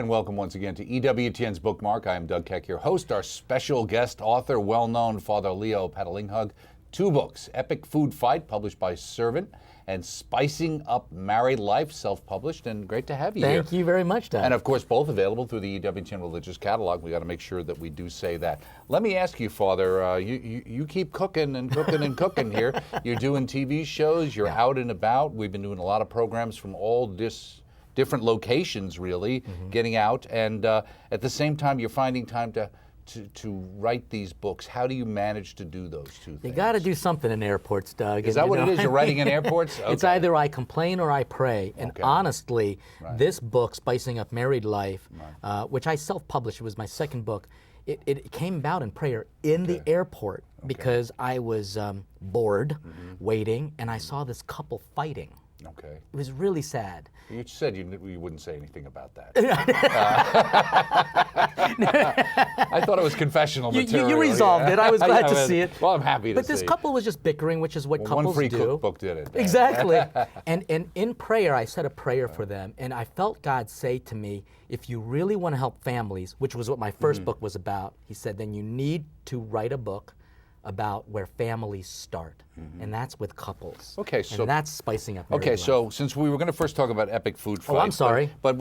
And welcome once again to EWTN's Bookmark. I am Doug Keck, your host. Our special guest author, well-known Father Leo Patalinghug. 2 books, Epic Food Fight, published by Servant, and Spicing Up Married Life, self-published. And great to have you here. Thank you very much, Doug. And of course, both available through the EWTN Religious Catalog. We got to make sure that we do say that. Let me ask you, Father, you keep cooking and cooking and cooking here. You're doing TV shows, you're out and about. We've been doing a lot of programs from all different locations, really, getting out, and at the same time, you're finding time to write these books. How do you manage to do those 2 things? You got to do something in airports, Doug. Is that what it is? You're writing in airports? Okay. It's either I complain or I pray. And honestly, this book, Spicing Up Married Life, which I self-published, it was my 2nd book, it came about in prayer in the airport because I was bored, waiting, and I saw this couple fighting. Okay. It was really sad. You said you wouldn't say anything about that. I thought it was confessional material. You resolved it. I was glad to see it. Well, I'm happy to see it. But this couple was just bickering, which is what couples do. One free cookbook did it. Exactly. And in prayer, I said a prayer for them, and I felt God say to me, if you really want to help families, which was what my first book was about, he said, then you need to write a book about where families start, and that's with couples. Okay, so and that's spicing up. Married life. So since we were going to first talk about Epic Food Fight, I'm sorry, but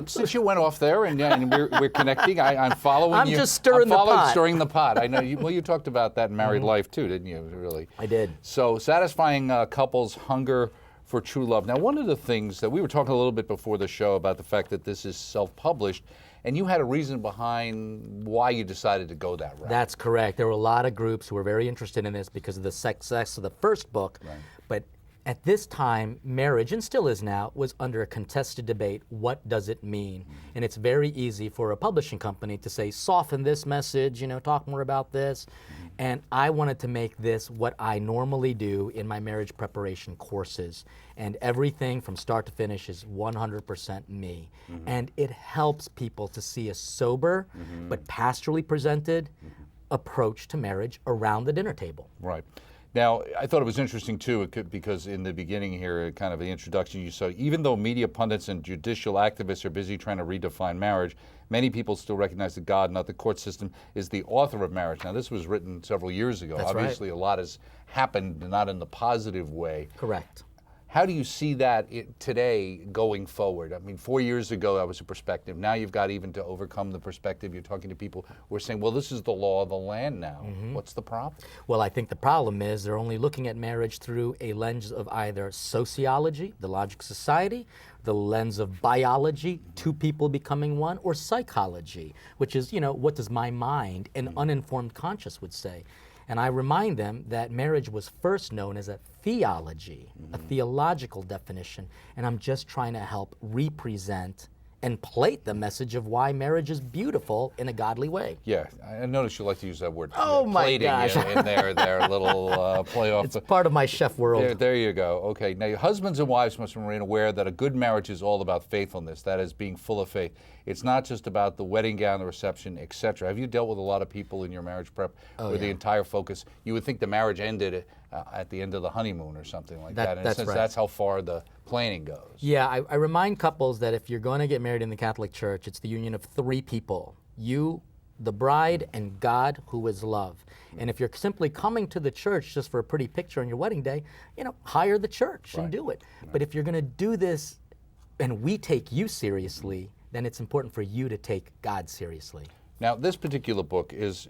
since you went off there and we're connecting, I'm following you. I'm just stirring the pot. Stirring the pot. I know. You talked about that in married life too, didn't you? Really. I did. So satisfying couples' hunger for true love. Now, one of the things that we were talking a little bit before the show about the fact that this is self-published. And you had a reason behind why you decided to go that route. That's correct. There were a lot of groups who were very interested in this because of the success of the first book. Right. But at this time, marriage, and still is now, was under a contested debate. What does it mean? And it's very easy for a publishing company to say, soften this message, talk more about this. And I wanted to make this what I normally do in my marriage preparation courses. And everything from start to finish is 100% me. And it helps people to see a sober but pastorally presented approach to marriage around the dinner table. Right. Now, I thought it was interesting, too, because in the beginning here, kind of the introduction, you saw, even though media pundits and judicial activists are busy trying to redefine marriage, many people still recognize that God, not the court system, is the author of marriage. Now, this was written several years ago. That's Obviously, right. A lot has happened, not in the positive way. Correct. How do you see that today going forward? I mean, 4 years ago, that was a perspective. Now you've got even to overcome the perspective. You're talking to people who are saying, well, this is the law of the land now. What's the problem? Well, I think the problem is they're only looking at marriage through a lens of either sociology, the logic of society, the lens of biology, 2 people becoming one, or psychology, which is, what does my mind, an uninformed conscience would say? And I remind them that marriage was first known as a theology, a theological definition, and I'm just trying to help represent and plate the message of why marriage is beautiful in a godly way. Yeah, I noticed you like to use that word. Oh my plating gosh. in their little playoff. It's part of my chef world. There you go. Okay, now your husbands and wives must remain aware that a good marriage is all about faithfulness, that is, being full of faith. It's not just about the wedding gown, the reception, etc. Have you dealt with a lot of people in your marriage prep where the entire focus, you would think the marriage ended at the end of the honeymoon or something like that. That's right. That's how far the planning goes. Yeah, I remind couples that if you're going to get married in the Catholic Church, it's the union of 3 people. You, the bride, and God, who is love. And if you're simply coming to the church just for a pretty picture on your wedding day, hire the church and do it. But if you're going to do this and we take you seriously, then it's important for you to take God seriously. Now, this particular book is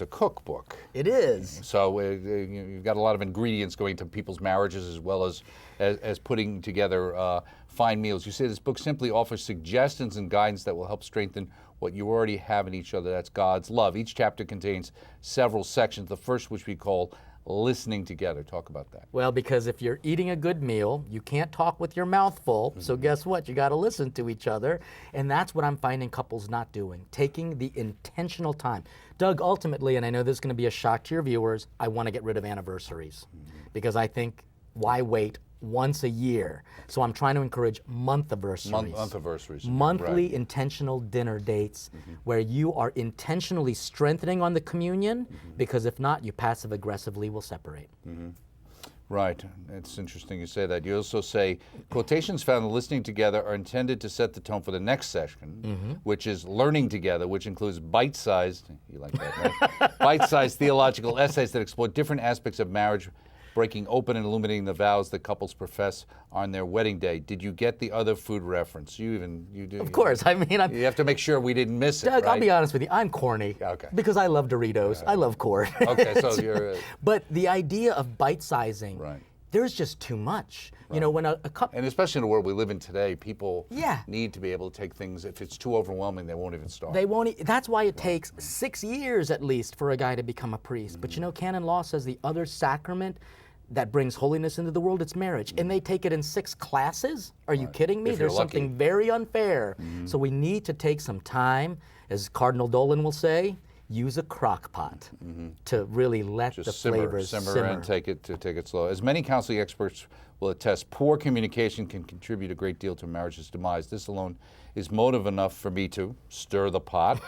a cookbook. It is. So you've got a lot of ingredients going to people's marriages as well as putting together fine meals. You say this book simply offers suggestions and guidance that will help strengthen what you already have in each other. That's God's love. Each chapter contains several sections, the first which we call listening together. Talk about that. Well, because if you're eating a good meal, you can't talk with your mouth full. So guess what? You got to listen to each other. And that's what I'm finding couples not doing, taking the intentional time. Doug, ultimately, and I know this is going to be a shock to your viewers, I want to get rid of anniversaries because I think, why wait once a year? So I'm trying to encourage month-iversaries. Month-iversaries. Monthly intentional dinner dates where you are intentionally strengthening on the communion because if not, you passive-aggressively will separate. Right. It's interesting you say that. You also say, quotations found in listening together are intended to set the tone for the next session, which is learning together, which includes bite-sized, you like that, right? Bite-sized theological essays that explore different aspects of marriage, breaking open and illuminating the vows that couples profess on their wedding day. Did you get the other food reference? You do. Of course. I mean, you have to make sure we didn't miss it, Doug, right? I'll be honest with you. I'm corny. Okay. Because I love Doritos. I love corn. Okay, so you're... But the idea of bite-sizing, Right. there's just too much. You know, when a couple... And especially in the world we live in today, people Yeah. need to be able to take things. If it's too overwhelming, they won't even start. They won't. That's why it takes 6 years at least for a guy to become a priest. But you know, canon law says the other sacrament that brings holiness into the world, it's marriage. And they take it in 6 classes? Are you kidding me? If you're There's lucky. something very unfair. So we need to take some time, as Cardinal Dolan will say, use a crock pot to really let Just the simmer flavors simmer. and take it slow. As many counseling experts will attest, poor communication can contribute a great deal to a marriage's demise. This alone is motive enough for me to stir the pot,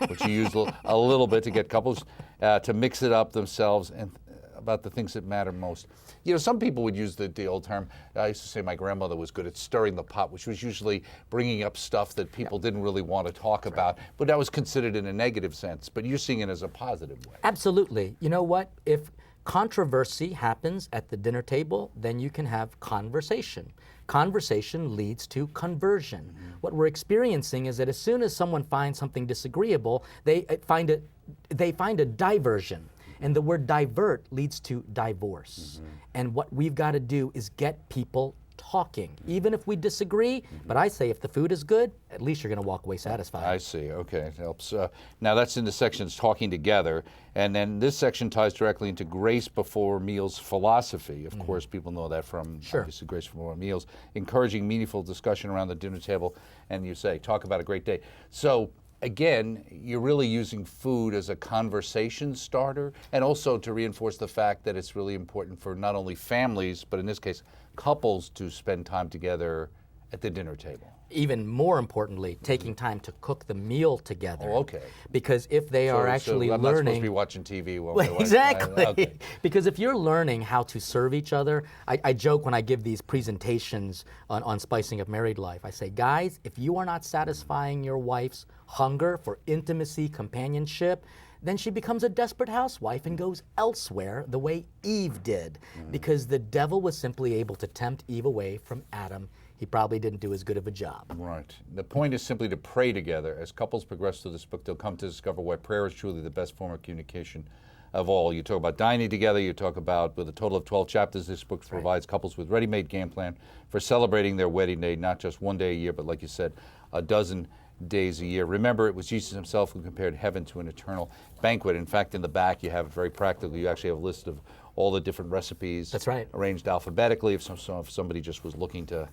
which you use a little bit to get couples to mix it up themselves and about the things that matter most. You know, some people would use the old term, I used to say my grandmother was good at stirring the pot, which was usually bringing up stuff that people didn't really want to talk about, but that was considered in a negative sense. But you're seeing it as a positive way. Absolutely. You know what? If controversy happens at the dinner table, then you can have conversation. Conversation leads to conversion. What we're experiencing is that as soon as someone finds something disagreeable, they find a diversion. And the word divert leads to divorce. And what we've got to do is get people talking, even if we disagree. But I say if the food is good, at least you're going to walk away satisfied. I see. Okay, it helps. Now that's in the sections talking together, and then this section ties directly into grace before meals philosophy. Of course, people know that from obviously grace before meals, encouraging meaningful discussion around the dinner table, and you say talk about a great day. So again, you're really using food as a conversation starter, and also to reinforce the fact that it's really important for not only families, but in this case, couples to spend time together at the dinner table. Even more importantly, taking time to cook the meal together. Oh, okay. Because if they are actually so I'm not supposed to learning... be watching TV while Well, exactly. Okay. Because if you're learning how to serve each other, I joke when I give these presentations on spicing up married life. I say, guys, if you are not satisfying your wife's hunger for intimacy, companionship, then she becomes a desperate housewife and goes elsewhere the way Eve did. Because the devil was simply able to tempt Eve away from Adam. He probably didn't do as good of a job. Right. The point is simply to pray together. As couples progress through this book, they'll come to discover why prayer is truly the best form of communication of all. You talk about dining together, you talk about, with a total of 12 chapters, this book provides couples with ready-made game plan for celebrating their wedding day, not just one day a year, but like you said, a dozen days a year. Remember, it was Jesus himself who compared heaven to an eternal banquet. In fact, in the back, you have very practical, you actually have a list of all the different recipes. That's right. Arranged alphabetically. If somebody just was looking to,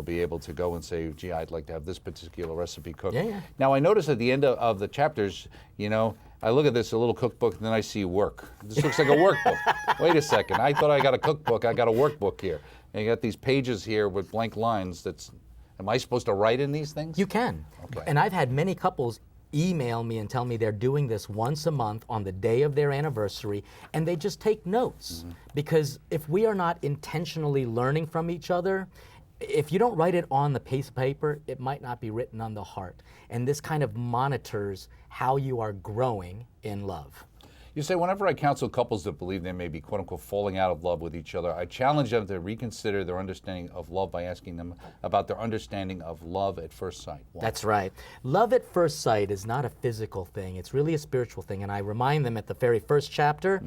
be able to go and say, gee, I'd like to have this particular recipe cooked. Yeah. Now, I notice at the end of the chapters, I look at this, a little cookbook, and then I see work. This looks like a workbook. Wait a second. I thought I got a cookbook. I got a workbook here. And you got these pages here with blank lines. Am I supposed to write in these things? You can. Okay. And I've had many couples email me and tell me they're doing this once a month on the day of their anniversary, and they just take notes. Because if we are not intentionally learning from each other, if you don't write it on the piece of paper, it might not be written on the heart. And this kind of monitors how you are growing in love. You say, whenever I counsel couples that believe they may be, quote unquote, falling out of love with each other, I challenge them to reconsider their understanding of love by asking them about their understanding of love at first sight. Why? That's right. Love at first sight is not a physical thing. It's really a spiritual thing. And I remind them at the very first chapter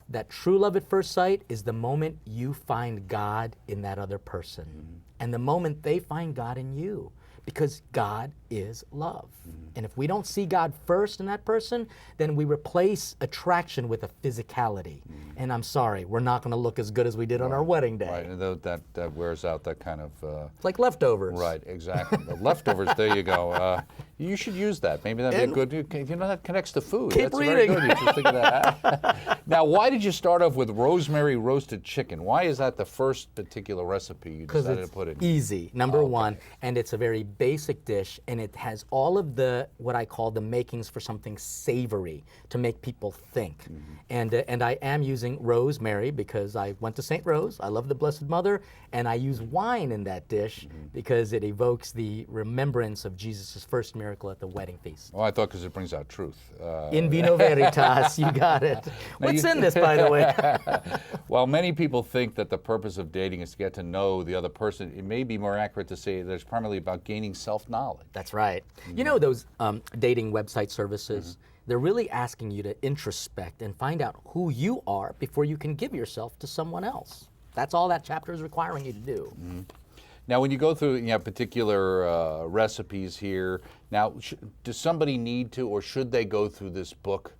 that true love at first sight is the moment you find God in that other person. And the moment they find God in you. Because God is love. And if we don't see God first in that person, then we replace attraction with a physicality. And I'm sorry, we're not going to look as good as we did on our wedding day. Right, and that wears out that kind of... It's like leftovers. Right, exactly. The leftovers, there you go. You should use that. Maybe that'd be a good... that connects to food. Keep That's reading. Very good. You should think of that. Now, why did you start off with rosemary roasted chicken? Why is that the first particular recipe you decided to put in? Easy, number one, and it's a very basic dish, and and it has all of the, what I call the makings for something savory to make people think. And I am using rosemary because I went to St. Rose, I love the Blessed Mother, and I use wine in that dish because it evokes the remembrance of Jesus' first miracle at the wedding feast. Oh, I thought because it brings out truth. In vino veritas, you got it. What's in this, by the way? While many people think that the purpose of dating is to get to know the other person, it may be more accurate to say that it's primarily about gaining self-knowledge. That's right. You know those dating website services? They're really asking you to introspect and find out who you are before you can give yourself to someone else. That's all that chapter is requiring you to do. Now, when you go through particular recipes here, now, does somebody need to, or should they go through this book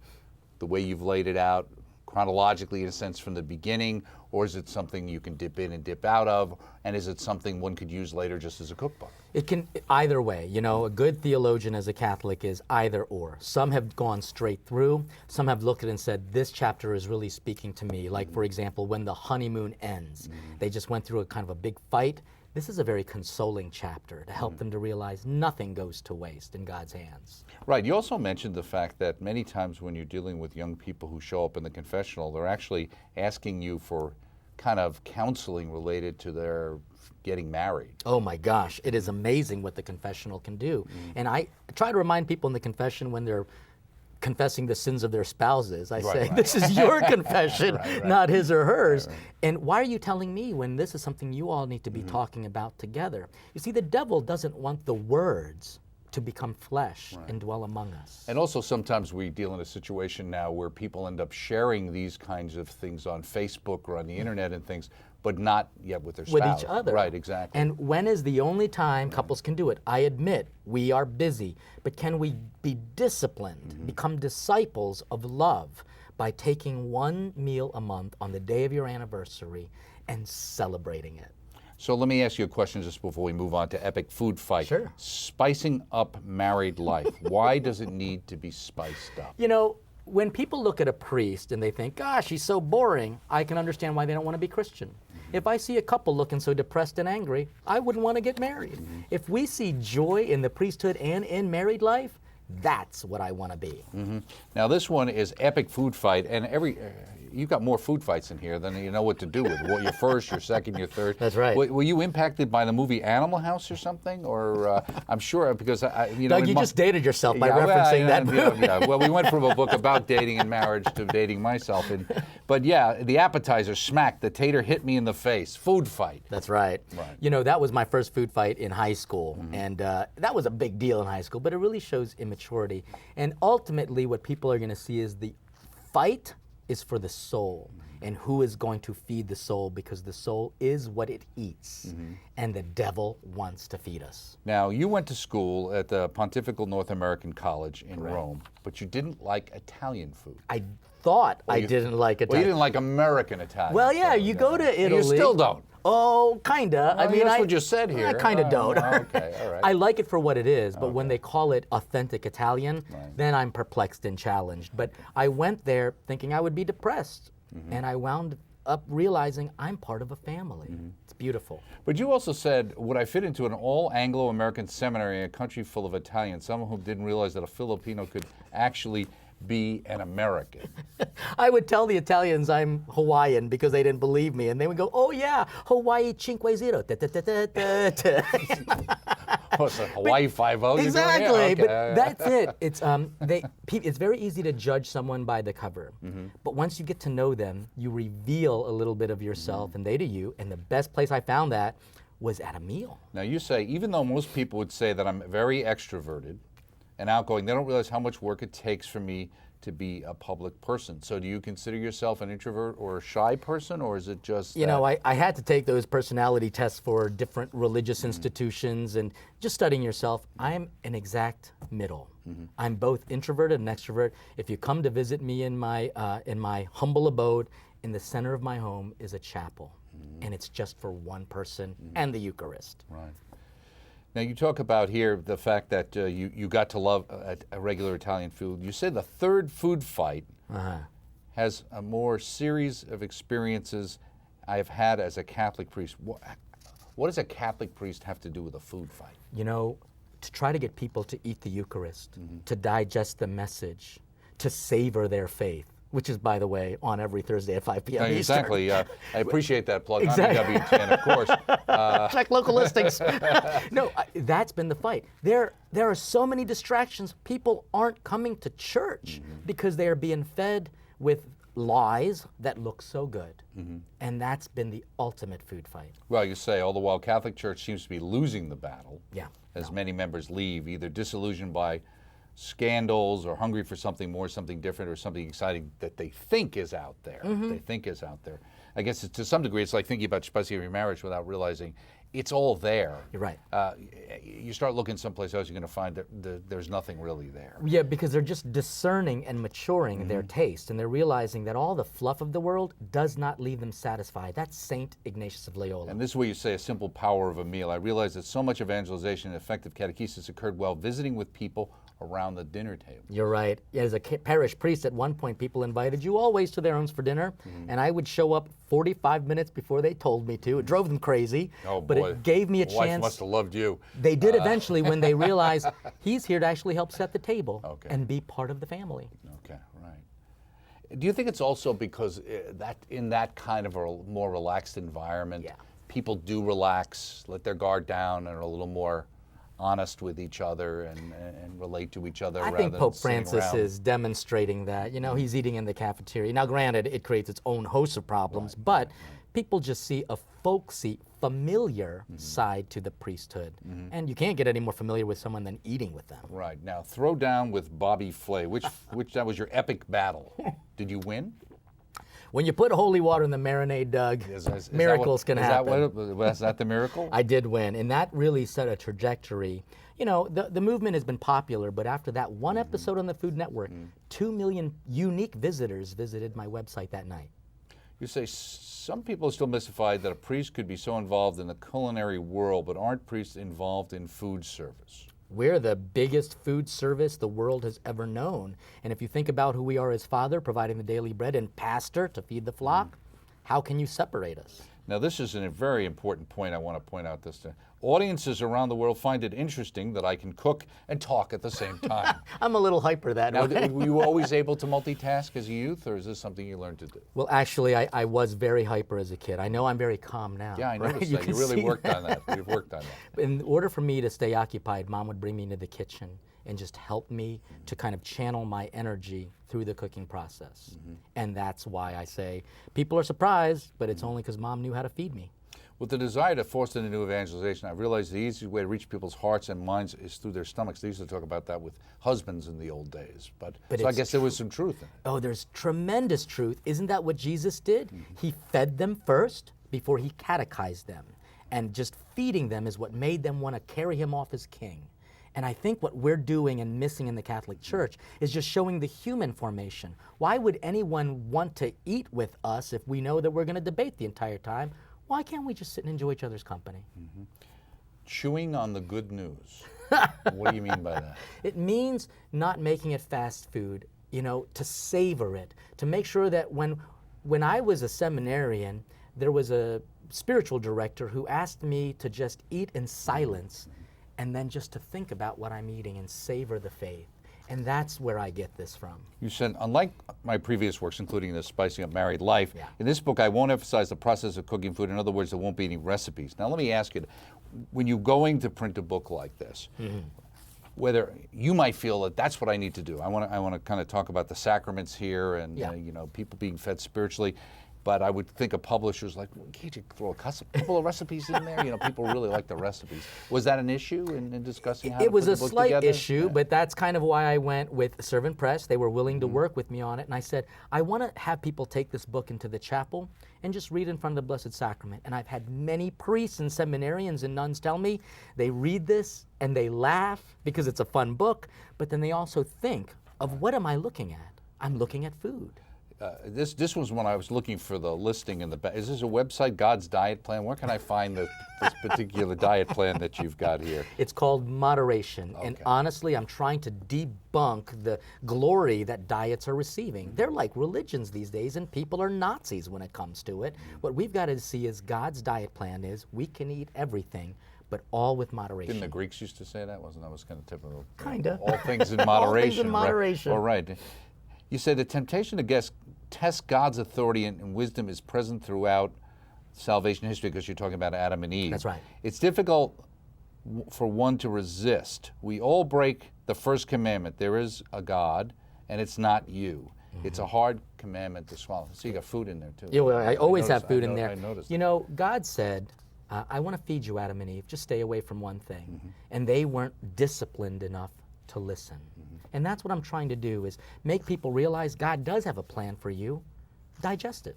the way you've laid it out, chronologically in a sense from the beginning, or is it something you can dip in and dip out of, and is it something one could use later just as a cookbook? It can, either way. You know, a good theologian as a Catholic is either or. Some have gone straight through. Some have looked at it and said, this chapter is really speaking to me. Like, for example, when the honeymoon ends, they just went through a kind of a big fight. This is a very consoling chapter to help them to realize nothing goes to waste in God's hands. Right. You also mentioned the fact that many times when you're dealing with young people who show up in the confessional, they're actually asking you for kind of counseling related to their getting married. Oh my gosh, it is amazing what the confessional can do. And I try to remind people in the confession when they're confessing the sins of their spouses, I say, this is your confession, not his or hers. And why are you telling me when this is something you all need to be talking about together? You see, the devil doesn't want the words to become flesh and dwell among us. And also sometimes we deal in a situation now where people end up sharing these kinds of things on Facebook or on the internet and things, but not yet with their spouse. With each other. Right, exactly. And when is the only time couples can do it? I admit, we are busy, but can we be disciplined, become disciples of love by taking one meal a month on the day of your anniversary and celebrating it? So let me ask you a question just before we move on to epic food fight. Sure. Spicing up married life. Why does it need to be spiced up? You know, when people look at a priest and they think, gosh, he's so boring, I can understand why they don't want to be Christian. If I see a couple looking so depressed and angry, I wouldn't want to get married. If we see joy in the priesthood and in married life, that's what I want to be. Now this one is epic food fight, and you've got more food fights in here than you know what to do with. Your first, your second, your third. That's right. Were you impacted by the movie Animal House or something? Or I'm sure because Doug, you just dated yourself by referencing that movie. Well, we went from a book about dating and marriage to dating myself. But yeah, the appetizer smacked. The tater hit me in the face. Food fight. That's right. You know, that was my first food fight in high school, and that was a big deal in high school. But it really shows immaturity. And ultimately, what people are going to see is the fight is for the soul, and who is going to feed the soul, because the soul is what it eats, and the devil wants to feed us. Now, you went to school at the Pontifical North American College in Rome, but you didn't like Italian food. I thought I didn't like Italian. Well, you didn't like American Italian. Well, yeah, food, you go to Italy. You still don't. Oh, kinda. Well, I mean, that's what you said here. I kinda don't. Okay, all right. I like it for what it is, but when they call it authentic Italian, then I'm perplexed and challenged. But I went there thinking I would be depressed, and I wound up realizing I'm part of a family. It's beautiful. But you also said, would I fit into an all Anglo-American seminary in a country full of Italians, someone who didn't realize that a Filipino could actually be an American? I would tell the Italians I'm Hawaiian because they didn't believe me, and they would go, "Oh yeah, Hawaii 5-0." Oh, it's a Hawaii 5-0. Exactly, Okay. but that's it. It's it's very easy to judge someone by the cover, but once you get to know them, you reveal a little bit of yourself, and they to you. And the best place I found that was at a meal. Now you say, even though most people would say that I'm very extroverted and outgoing, they don't realize how much work it takes for me to be a public person. So do you consider yourself an introvert or a shy person, or is it just You know, I had to take those personality tests for different religious institutions, and just studying yourself, I'm an exact middle. I'm both introverted and extrovert. If you come to visit me in my humble abode, in the center of my home is a chapel, and it's just for one person and the Eucharist. Right. Now you talk about here the fact that you got to love a regular Italian food. You said the third food fight has a more series of experiences I've had as a Catholic priest. What does a Catholic priest have to do with a food fight? You know, to try to get people to eat the Eucharist, to digest the message, to savor their faith, which is, by the way, on every Thursday at 5 p.m. Eastern. Exactly. I appreciate that plug. Exactly. On EWTN, of course. Check local listings. No, that's been the fight. There are so many distractions. People aren't coming to church because they are being fed with lies that look so good. And that's been the ultimate food fight. Well, you say, all the while Catholic Church seems to be losing the battle. Yeah. As many members leave, either disillusioned by scandals or hungry for something more, something different, or something exciting that they think is out there. They think is out there. I guess to some degree, it's like thinking about spicy your marriage without realizing it's all there. You're right. You start looking someplace else, you're going to find that there's nothing really there. Yeah, because they're just discerning and maturing their taste, and they're realizing that all the fluff of the world does not leave them satisfied. That's Saint Ignatius of Loyola. And this is where you say a simple power of a meal. I realize that so much evangelization and effective catechesis occurred while visiting with people around the dinner table. You're right. As a parish priest, at one point, people invited you always to their homes for dinner, and I would show up 45 minutes before they told me to. It drove them crazy, but it gave me a chance. Wife must have loved you. They did eventually when they realized he's here to actually help set the table and be part of the family. Okay, right. Do you think it's also because that in that kind of a more relaxed environment, people do relax, let their guard down, and are a little more honest with each other and relate to each other? I think Pope Francis is demonstrating that. You know, he's eating in the cafeteria. Now, granted, it creates its own host of problems, but people just see a folksy, familiar side to the priesthood. And you can't get any more familiar with someone than eating with them. Right. Now, throw down with Bobby Flay, which that was your epic battle. Did you win? When you put holy water in the marinade, Doug, miracles can happen. Was that the miracle? I did win, and that really set a trajectory. You know, the movement has been popular, but after that one episode on the Food Network, 2 million unique visitors visited my website that night. You say some people are still mystified that a priest could be so involved in the culinary world, but aren't priests involved in food service? We're the biggest food service the world has ever known. And if you think about who we are as Father, providing the daily bread, and Pastor to feed the flock, how can you separate us? Now, this is a very important point I want to point out this time. Audiences around the world find it interesting that I can cook and talk at the same time. I'm a little hyper that Now, way. were you always able to multitask as a youth, or is this something you learned to do? Well, actually, I was very hyper as a kid. I know I'm very calm now. Yeah, I noticed right? that. You really worked on that. You've worked on that. In order for me to stay occupied, Mom would bring me into the kitchen and just help me to kind of channel my energy through the cooking process. And that's why I say people are surprised, but it's only because Mom knew how to feed me. With the desire to foster the new evangelization, I realized the easiest way to reach people's hearts and minds is through their stomachs. They used to talk about that with husbands in the old days. But so I guess there was some truth in it. Oh, there's tremendous truth. Isn't that what Jesus did? He fed them first before he catechized them. And just feeding them is what made them want to carry him off as king. And I think what we're doing and missing in the Catholic Church is just showing the human formation. Why would anyone want to eat with us if we know that we're going to debate the entire time? Why can't we just sit and enjoy each other's company? Chewing on the good news. What do you mean by that? It means not making it fast food, you know, to savor it, to make sure that when I was a seminarian, there was a spiritual director who asked me to just eat in silence and then just to think about what I'm eating and savor the faith. And that's where I get this from. You said, unlike my previous works, including the Spicing Up Married Life, in this book I won't emphasize the process of cooking food. In other words, there won't be any recipes. Now let me ask you, when you're going to print a book like this, whether you might feel that that's what I need to do. I want to kind of talk about the sacraments here and you know, people being fed spiritually. But I would think of publishers like, well, can't you throw a couple of recipes in there? You know, people really like the recipes. Was that an issue in discussing how to put the book together? It was a slight issue, but that's kind of why I went with Servant Press. They were willing to work with me on it. And I said, I want to have people take this book into the chapel and just read in front of the Blessed Sacrament. And I've had many priests and seminarians and nuns tell me they read this and they laugh because it's a fun book, but then they also think of, what am I looking at? I'm looking at food. This was when I was looking for the listing in the back. Is this a website, God's Diet Plan? Where can I find this particular diet plan that you've got here? It's called Moderation. And honestly, I'm trying to debunk the glory that diets are receiving. They're like religions these days, and people are Nazis when it comes to it. What we've got to see is God's diet plan is we can eat everything, but all with moderation. Didn't the Greeks used to say that? Wasn't that was kind of typical? Kinda. All things in moderation. All things in moderation. Right? All right. You said the temptation to test God's authority and wisdom is present throughout salvation history because you're talking about Adam and Eve. That's right. It's difficult for one to resist. We all break the first commandment. There is a God, and it's not you. It's a hard commandment to swallow. So you got food in there too. Yeah, well, I always have food in there. I noticed. You know, God said, I want to feed you, Adam and Eve. Just stay away from one thing. And they weren't disciplined enough to listen. And that's what I'm trying to do, is make people realize God does have a plan for you. Digest it.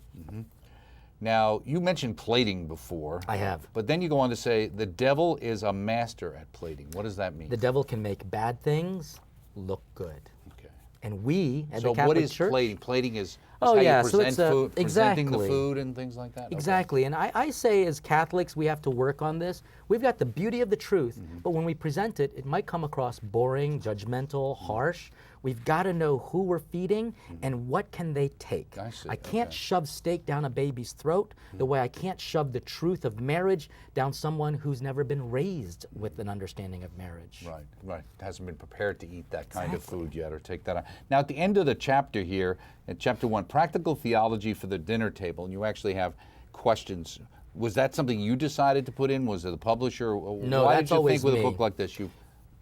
Now, you mentioned plating before. I have. But then you go on to say the devil is a master at plating. What does that mean? The devil can make bad things look good. Okay. And we, at So the Catholic what is Church, plating? Plating is Oh, how yeah, you so present it's food, presenting the exactly. food and things like that? Okay. Exactly, and I say as Catholics we have to work on this. We've got the beauty of the truth, but when we present it, it might come across boring, judgmental, harsh. We've got to know who we're feeding and what can they take. I see, I can't okay. shove steak down a baby's throat the way I can't shove the truth of marriage down someone who's never been raised with an understanding of marriage. Right, right. Hasn't been prepared to eat that kind of food yet or take that on. Now, at the end of the chapter here, in chapter 1, practical theology for the dinner table, and you actually have questions. Was that something you decided to put in? Was it the publisher? No, Why that's did you always think with me. a book like this, you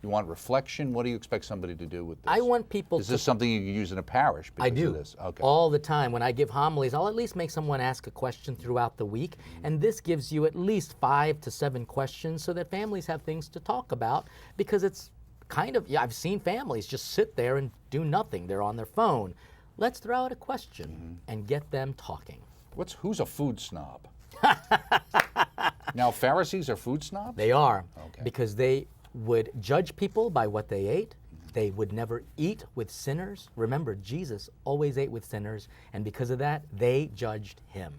want reflection? What do you expect somebody to do with this? I want people Is to this something you use in a parish because I do. of this? Okay. All the time. When I give homilies, I'll at least make someone ask a question throughout the week. And this gives you at least 5 to 7 questions so that families have things to talk about, because it's kind of, I've seen families just sit there and do nothing. They're on their phone. Let's throw out a question and get them talking. Who's a food snob? Now, Pharisees are food snobs? They are, Okay. because they would judge people by what they ate. They would never eat with sinners. Remember, Jesus always ate with sinners, and because of that, they judged him.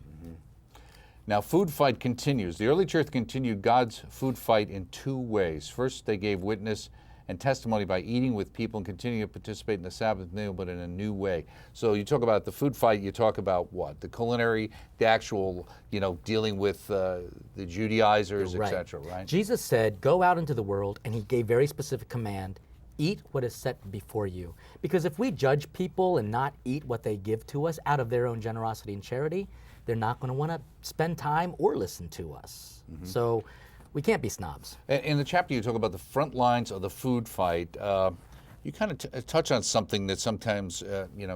Now, food fight continues. The early church continued God's food fight in 2 ways. First, they gave witness and testimony by eating with people and continuing to participate in the Sabbath meal, but in a new way. So you talk about the food fight, you talk about what? The culinary, the actual, dealing with the Judaizers, Right. etc., right? Jesus said, go out into the world, and he gave very specific command, eat what is set before you. Because if we judge people and not eat what they give to us out of their own generosity and charity, they're not going to want to spend time or listen to us. So we can't be snobs. In the chapter, you talk about the front lines of the food fight. You kind of touch on something that sometimes,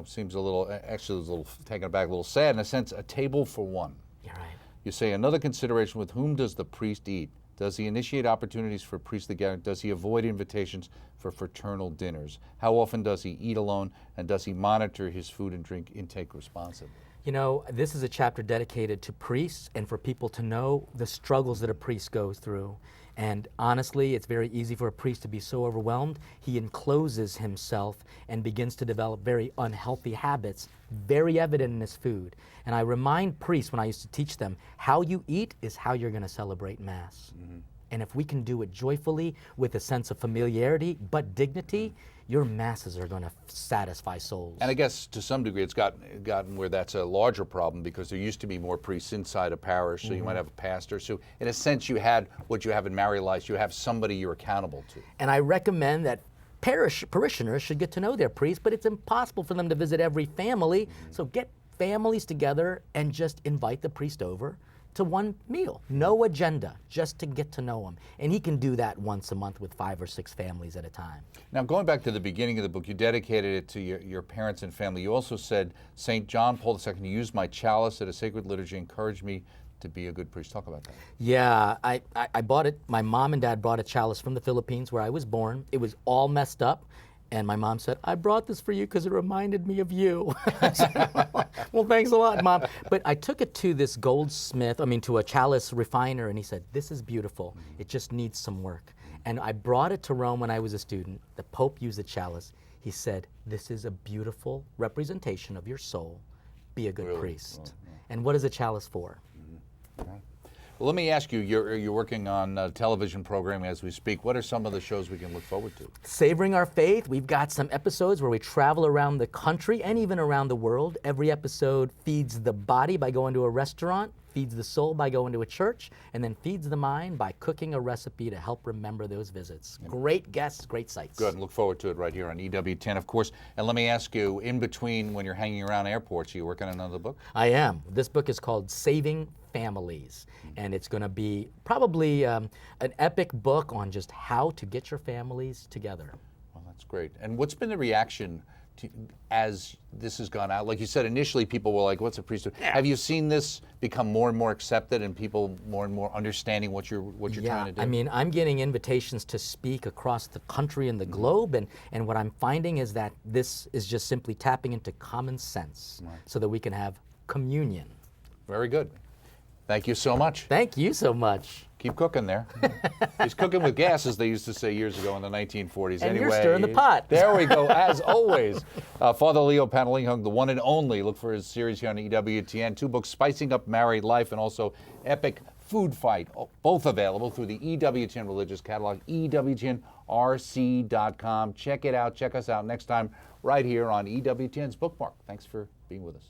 seems a little, actually is a little taken aback, a little sad in a sense, a table for one. You're right. You say, another consideration, with whom does the priest eat? Does he initiate opportunities for priestly gathering? Does he avoid invitations for fraternal dinners? How often does he eat alone? And does he monitor his food and drink intake responsibly? This is a chapter dedicated to priests and for people to know the struggles that a priest goes through. And honestly, it's very easy for a priest to be so overwhelmed. He encloses himself and begins to develop very unhealthy habits, very evident in his food. And I remind priests when I used to teach them, how you eat is how you're going to celebrate Mass. And if we can do it joyfully with a sense of familiarity but dignity, your masses are going to satisfy souls. And I guess to some degree it's gotten where that's a larger problem, because there used to be more priests inside a parish, so you might have a pastor. So in a sense you had what you have in married life, you have somebody you're accountable to. And I recommend that parishioners should get to know their priest, but it's impossible for them to visit every family. So get families together and just invite the priest over to one meal. No agenda, just to get to know him. And he can do that once a month with 5 or 6 families at a time. Now, going back to the beginning of the book, you dedicated it to your parents and family. You also said, St. John Paul II used my chalice at a sacred liturgy, encouraged me to be a good priest. Talk about that. Yeah, I bought it. My mom and dad brought a chalice from the Philippines where I was born. It was all messed up. And my mom said, I brought this for you because it reminded me of you. I said, well, thanks a lot, Mom. But I took it to this to a chalice refiner, and he said, this is beautiful. It just needs some work. And I brought it to Rome when I was a student. The Pope used the chalice. He said, this is a beautiful representation of your soul. Be a good priest. And what is a chalice for? Well, let me ask you, you're working on television programming as we speak. What are some of the shows we can look forward to? Savoring Our Faith. We've got some episodes where we travel around the country and even around the world. Every episode feeds the body by going to a restaurant, feeds the soul by going to a church, and then feeds the mind by cooking a recipe to help remember those visits. Great guests, great sights. Good, and look forward to it right here on EWTN, of course. And let me ask you, in between when you're hanging around airports, are you working on another book? I am. This book is called Saving Families, and it's going to be probably an epic book on just how to get your families together. Well, that's great. And what's been the reaction as this has gone out? Like you said, initially people were like, what's a priesthood? Yeah. Have you seen this become more and more accepted and people more and more understanding what you're trying to do? I mean, I'm getting invitations to speak across the country and the globe, and what I'm finding is that this is just simply tapping into common sense so that we can have communion. Very good. Thank you so much. Thank you so much. Keep cooking there. He's cooking with gas, as they used to say years ago in the 1940s. And anyway, you're stirring the pot. There we go, as always. Father Leo Pantalingho, the one and only. Look for his series here on EWTN. 2 books, Spicing Up Married Life, and also Epic Food Fight. Both available through the EWTN Religious Catalog, EWTNRC.com. Check it out. Check us out next time right here on EWTN's Bookmark. Thanks for being with us.